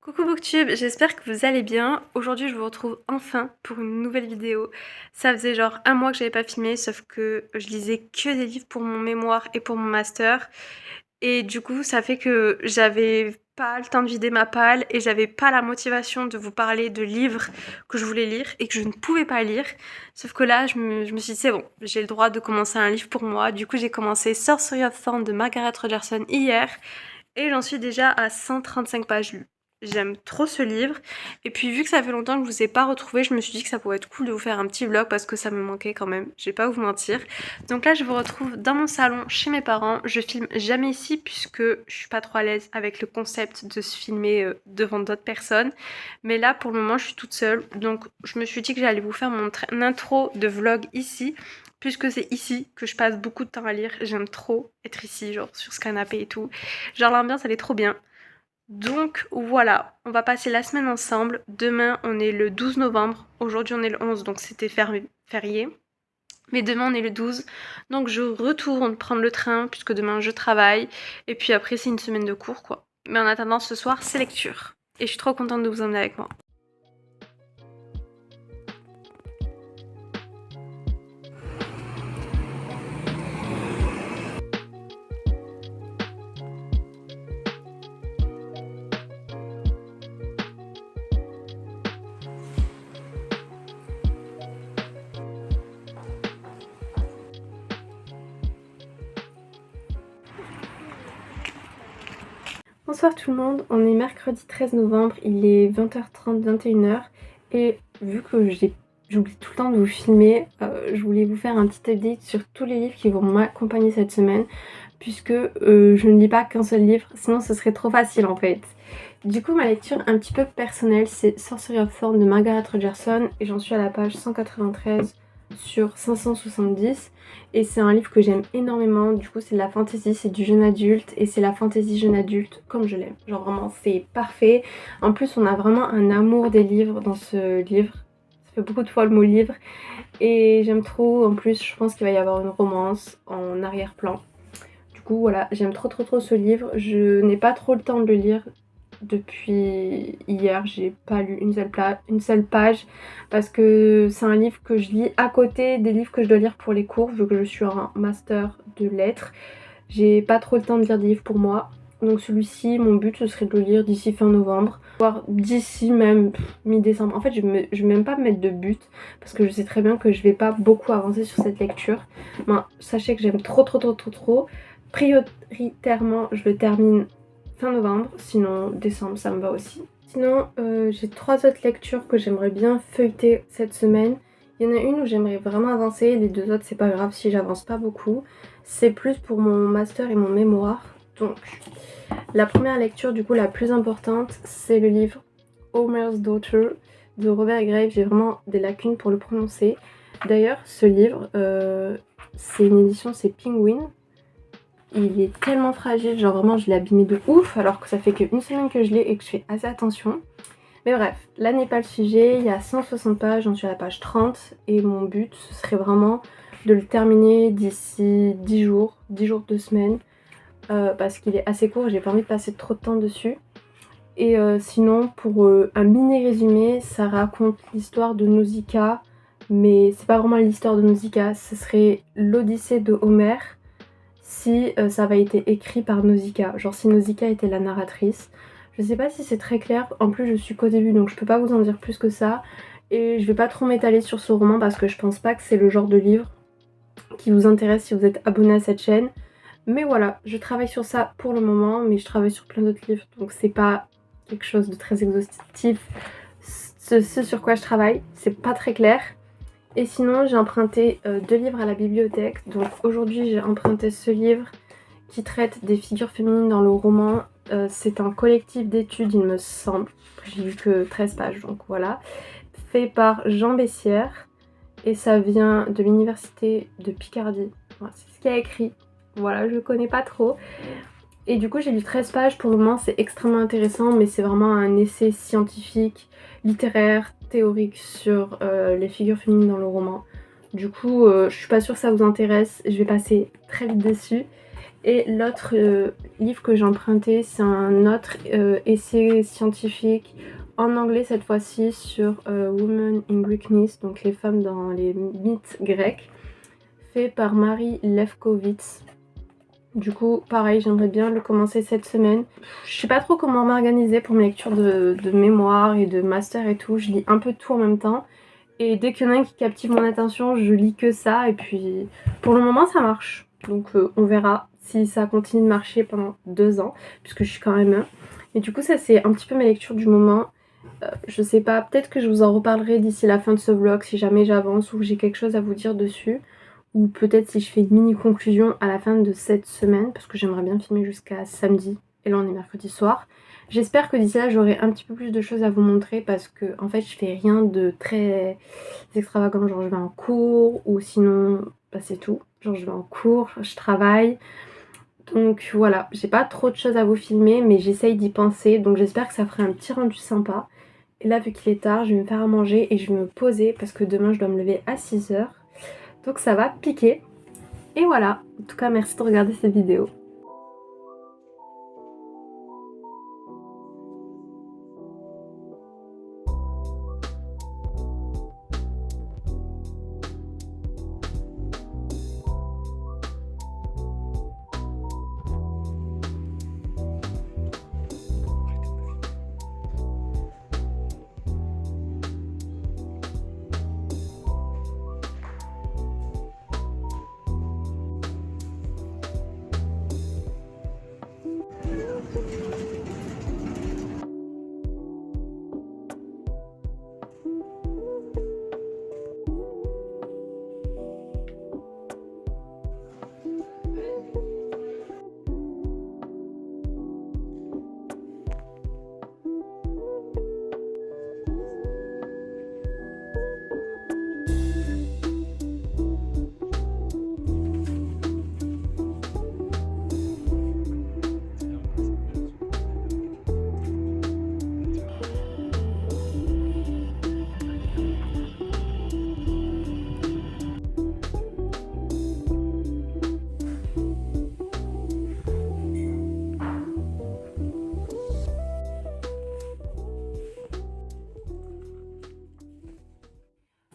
Coucou Booktube, j'espère que vous allez bien. Aujourd'hui, je vous retrouve enfin pour une nouvelle vidéo. Ça faisait genre un mois que j'avais pas filmé, sauf que je lisais que des livres pour mon mémoire et pour mon master. Et du coup, ça fait que j'avais pas le temps de vider ma palle et j'avais pas la motivation de vous parler de livres que je voulais lire et que je ne pouvais pas lire. Sauf que là, je me suis dit, c'est bon, j'ai le droit de commencer un livre pour moi. Du coup, j'ai commencé Sorcery of Thorn de Margaret Rogerson hier. Et j'en suis déjà à 135 pages lues. J'aime trop ce livre. Et puis vu que ça fait longtemps que je vous ai pas retrouvé, je me suis dit que ça pourrait être cool de vous faire un petit vlog parce que ça me manquait quand même. Je vais pas vous mentir. Donc là, je vous retrouve dans mon salon chez mes parents. Je filme jamais ici puisque je suis pas trop à l'aise avec le concept de se filmer devant d'autres personnes. Mais là, pour le moment, je suis toute seule. Donc je me suis dit que j'allais vous faire mon intro de vlog ici puisque c'est ici que je passe beaucoup de temps à lire. J'aime trop être ici, genre sur ce canapé et tout. Genre l'ambiance elle est trop bien. Donc voilà, on va passer la semaine ensemble. Demain on est le 12 novembre, aujourd'hui on est le 11 donc c'était férié. Mais demain on est le 12, donc je retourne prendre le train puisque demain je travaille. Et puis après c'est une semaine de cours quoi. Mais en attendant ce soir c'est lecture. Et je suis trop contente de vous emmener avec moi. Bonsoir tout le monde, on est mercredi 13 novembre, il est 20h30, 21h et vu que j'oublie tout le temps de vous filmer, je voulais vous faire un petit update sur tous les livres qui vont m'accompagner cette semaine puisque je ne lis pas qu'un seul livre, sinon ce serait trop facile en fait. Du coup ma lecture un petit peu personnelle c'est Sorcery of Thorn de Margaret Rogerson et j'en suis à la page 193 sur 570 et c'est un livre que j'aime énormément. Du coup c'est de la fantasy, c'est du jeune adulte et c'est la fantasy jeune adulte comme je l'aime, genre vraiment c'est parfait. En plus on a vraiment un amour des livres dans ce livre, ça fait beaucoup de fois le mot livre et j'aime trop. En plus je pense qu'il va y avoir une romance en arrière-plan. Du coup voilà, j'aime trop ce livre. Je n'ai pas trop le temps de le lire depuis hier, j'ai pas lu une seule page parce que c'est un livre que je lis à côté des livres que je dois lire pour les cours vu que je suis en master de lettres. J'ai pas trop le temps de lire des livres pour moi. Donc celui-ci, mon but ce serait de le lire d'ici fin novembre, voire d'ici même mi-décembre. En fait je vais même pas me mettre de but parce que je sais très bien que je vais pas beaucoup avancer sur cette lecture. Ben, sachez que j'aime trop. Prioritairement je le termine fin novembre, sinon décembre ça me va aussi. Sinon j'ai 3 autres lectures que j'aimerais bien feuilleter cette semaine. Il y en a une où j'aimerais vraiment avancer, les 2 autres c'est pas grave si j'avance pas beaucoup. C'est plus pour mon master et mon mémoire. Donc la première lecture du coup la plus importante c'est le livre Homer's Daughter de Robert Graves. J'ai vraiment des lacunes pour le prononcer. D'ailleurs ce livre c'est une édition, c'est Penguin. Il est tellement fragile, genre vraiment je l'ai abîmé de ouf alors que ça fait qu'une semaine que je l'ai et que je fais assez attention. Mais bref, là n'est pas le sujet, il y a 160 pages, j'en suis à la page 30 et mon but ce serait vraiment de le terminer d'ici 10 jours, 2 semaines parce qu'il est assez court et j'ai pas envie de passer trop de temps dessus. Et sinon pour un mini résumé, ça raconte l'histoire de Nausicaa, mais c'est pas vraiment l'histoire de Nausicaa, ce serait l'Odyssée de Homère si ça avait été écrit par Nausicaa, genre si Nausicaa était la narratrice. Je sais pas si c'est très clair, en plus je suis qu'au début donc je peux pas vous en dire plus que ça. Et je vais pas trop m'étaler sur ce roman parce que je pense pas que c'est le genre de livre qui vous intéresse si vous êtes abonné à cette chaîne. Mais voilà, je travaille sur ça pour le moment, mais je travaille sur plein d'autres livres donc c'est pas quelque chose de très exhaustif. Ce sur quoi je travaille, c'est pas très clair. Et sinon j'ai emprunté 2 livres à la bibliothèque. Donc aujourd'hui j'ai emprunté ce livre qui traite des figures féminines dans le roman. C'est un collectif d'études il me semble. J'ai lu que 13 pages donc voilà. Fait par Jean Bessières. Et ça vient de l'université de Picardie. Voilà, c'est ce qu'il y a écrit. Voilà, je connais pas trop. Et du coup j'ai lu 13 pages pour le moment, c'est extrêmement intéressant mais c'est vraiment un essai scientifique, littéraire, théorique sur les figures féminines dans le roman. Du coup je suis pas sûre que ça vous intéresse, je vais passer très vite dessus. Et l'autre livre que j'ai emprunté, c'est un autre essai scientifique en anglais cette fois-ci sur Women in Greek Myths, donc les femmes dans les mythes grecs, fait par Marie Lefkowitz. Du coup, pareil, j'aimerais bien le commencer cette semaine. Je sais pas trop comment m'organiser pour mes lectures de mémoire et de master et tout. Je lis un peu tout en même temps. Et dès qu'il y en a un qui captive mon attention, je lis que ça. Et puis, pour le moment, ça marche. Donc, on verra si ça continue de marcher pendant 2 ans, puisque je suis quand même un. Et du coup, ça, c'est un petit peu mes lectures du moment. Je sais pas, peut-être que je vous en reparlerai d'ici la fin de ce vlog si jamais j'avance ou que j'ai quelque chose à vous dire dessus. Ou peut-être si je fais une mini conclusion à la fin de cette semaine, parce que j'aimerais bien filmer jusqu'à samedi. Et là, on est mercredi soir. J'espère que d'ici là, j'aurai un petit peu plus de choses à vous montrer parce que, en fait, je fais rien de très extravagant. Genre, je vais en cours ou sinon, bah, c'est tout. Genre, je vais en cours, je travaille. Donc voilà, j'ai pas trop de choses à vous filmer, mais j'essaye d'y penser. Donc j'espère que ça fera un petit rendu sympa. Et là, vu qu'il est tard, je vais me faire à manger et je vais me poser parce que demain, je dois me lever à 6h. Donc ça va piquer. Et voilà, en tout cas, merci de regarder cette vidéo.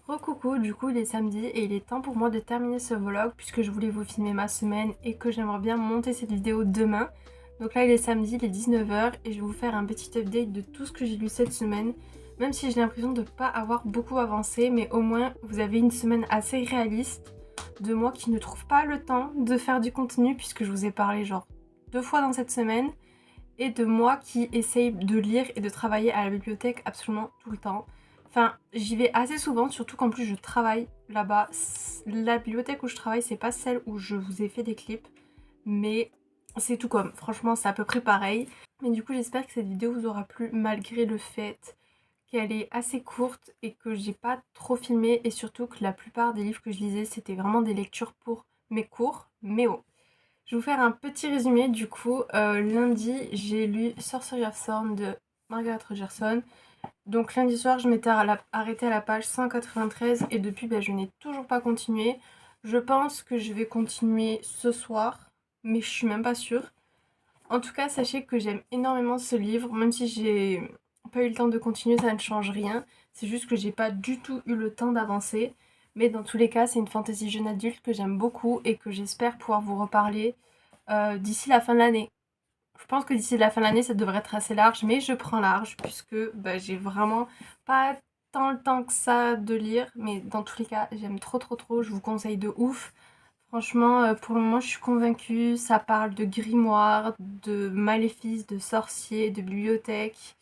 Recoucou, du coup il est samedi et il est temps pour moi de terminer ce vlog puisque je voulais vous filmer ma semaine et que j'aimerais bien monter cette vidéo demain. Donc là il est samedi, il est 19h et je vais vous faire un petit update de tout ce que j'ai lu cette semaine. Même si j'ai l'impression de ne pas avoir beaucoup avancé, mais au moins vous avez une semaine assez réaliste de moi qui ne trouve pas le temps de faire du contenu puisque je vous ai parlé genre 2 fois dans cette semaine. Et de moi qui essaye de lire et de travailler à la bibliothèque absolument tout le temps. Enfin, j'y vais assez souvent, surtout qu'en plus je travaille là-bas. La bibliothèque où je travaille, c'est pas celle où je vous ai fait des clips, mais c'est tout comme. Franchement, c'est à peu près pareil. Mais du coup, j'espère que cette vidéo vous aura plu malgré le fait qu'elle est assez courte et que j'ai pas trop filmé et surtout que la plupart des livres que je lisais, c'était vraiment des lectures pour mes cours. Mais oh, je vais vous faire un petit résumé du coup. Lundi, j'ai lu Sorcery of Thorn de Margaret Rogerson. Donc lundi soir, je m'étais arrêtée à la page 193 et depuis, je n'ai toujours pas continué. Je pense que je vais continuer ce soir, mais je suis même pas sûre. En tout cas, sachez que j'aime énormément ce livre, même si j'ai pas eu le temps de continuer, ça ne change rien. C'est juste que j'ai pas du tout eu le temps d'avancer. Mais dans tous les cas, c'est une fantasy jeune adulte que j'aime beaucoup et que j'espère pouvoir vous reparler d'ici la fin de l'année. Je pense que d'ici la fin de l'année, ça devrait être assez large, mais je prends large puisque j'ai vraiment pas tant le temps que ça de lire. Mais dans tous les cas, j'aime trop trop trop, je vous conseille de ouf. Franchement, pour le moment, je suis convaincue. Ça parle de grimoire, de maléfices, de sorciers, de bibliothèque.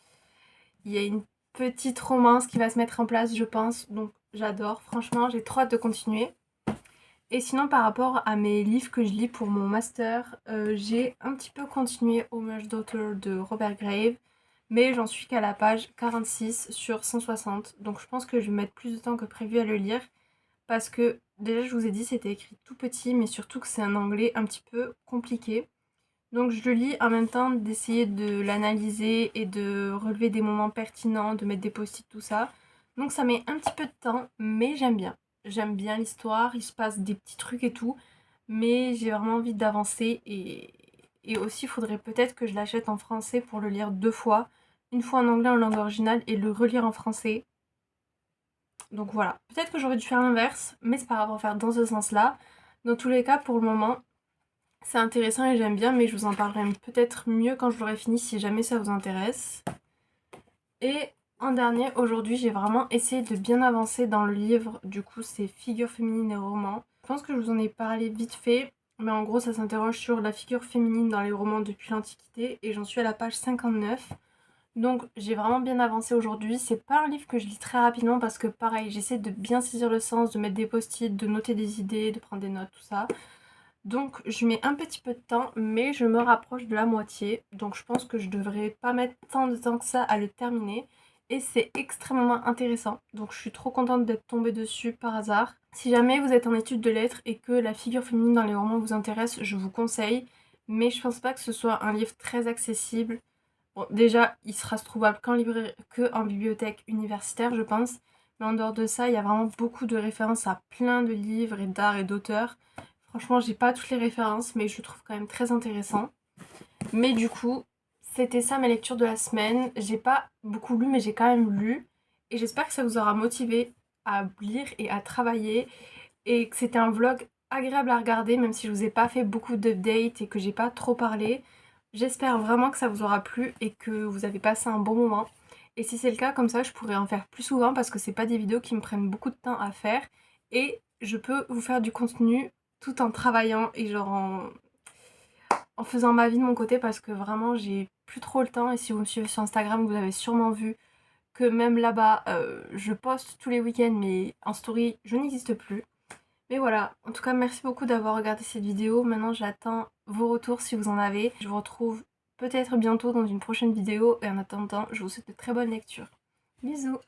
Il y a une petite romance qui va se mettre en place, je pense. Donc j'adore. Franchement, j'ai trop hâte de continuer. Et sinon, par rapport à mes livres que je lis pour mon master, j'ai un petit peu continué Homer's Daughter de Robert Graves, mais j'en suis qu'à la page 46 sur 160. Donc je pense que je vais mettre plus de temps que prévu à le lire, parce que déjà je vous ai dit c'était écrit tout petit, mais surtout que c'est un anglais un petit peu compliqué. Donc je le lis en même temps d'essayer de l'analyser et de relever des moments pertinents, de mettre des post-it, tout ça. Donc ça met un petit peu de temps, mais j'aime bien. J'aime bien l'histoire, il se passe des petits trucs et tout. mais j'ai vraiment envie d'avancer et aussi il faudrait peut-être que je l'achète en français pour le lire 2 fois, une fois en anglais en langue originale et le relire en français. Donc voilà, peut-être que j'aurais dû faire l'inverse, mais c'est pas grave, on va faire dans ce sens-là. Dans tous les cas, pour le moment, c'est intéressant et j'aime bien, mais je vous en parlerai peut-être mieux quand je l'aurai fini si jamais ça vous intéresse. Et en dernier, aujourd'hui, j'ai vraiment essayé de bien avancer dans le livre. Du coup, c'est Figures féminines et romans. Je pense que je vous en ai parlé vite fait, mais en gros, ça s'interroge sur la figure féminine dans les romans depuis l'Antiquité et j'en suis à la page 59. Donc, j'ai vraiment bien avancé aujourd'hui. C'est pas un livre que je lis très rapidement parce que, pareil, j'essaie de bien saisir le sens, de mettre des post-it, de noter des idées, de prendre des notes, tout ça. Donc je mets un petit peu de temps, mais je me rapproche de la moitié. Donc je pense que je devrais pas mettre tant de temps que ça à le terminer. Et c'est extrêmement intéressant. Donc je suis trop contente d'être tombée dessus par hasard. Si jamais vous êtes en études de lettres et que la figure féminine dans les romans vous intéresse, je vous conseille. Mais je pense pas que ce soit un livre très accessible. Bon, déjà, il sera trouvable qu'en librairie, que en bibliothèque universitaire, je pense. Mais en dehors de ça, il y a vraiment beaucoup de références à plein de livres et d'art et d'auteurs. Franchement, j'ai pas toutes les références, mais je le trouve quand même très intéressant. Mais du coup, c'était ça ma lecture de la semaine. J'ai pas beaucoup lu, mais j'ai quand même lu. Et j'espère que ça vous aura motivé à lire et à travailler. Et que c'était un vlog agréable à regarder, même si je vous ai pas fait beaucoup d'updates et que j'ai pas trop parlé. J'espère vraiment que ça vous aura plu et que vous avez passé un bon moment. Et si c'est le cas, comme ça, je pourrais en faire plus souvent parce que c'est pas des vidéos qui me prennent beaucoup de temps à faire. Et je peux vous faire du contenu tout en travaillant et genre en faisant ma vie de mon côté parce que vraiment j'ai plus trop le temps. Et si vous me suivez sur Instagram, vous avez sûrement vu que même là-bas, je poste tous les week-ends, mais en story, je n'existe plus. Mais voilà, en tout cas, merci beaucoup d'avoir regardé cette vidéo. Maintenant, j'attends vos retours si vous en avez. Je vous retrouve peut-être bientôt dans une prochaine vidéo. Et en attendant, je vous souhaite de très bonnes lectures. Bisous!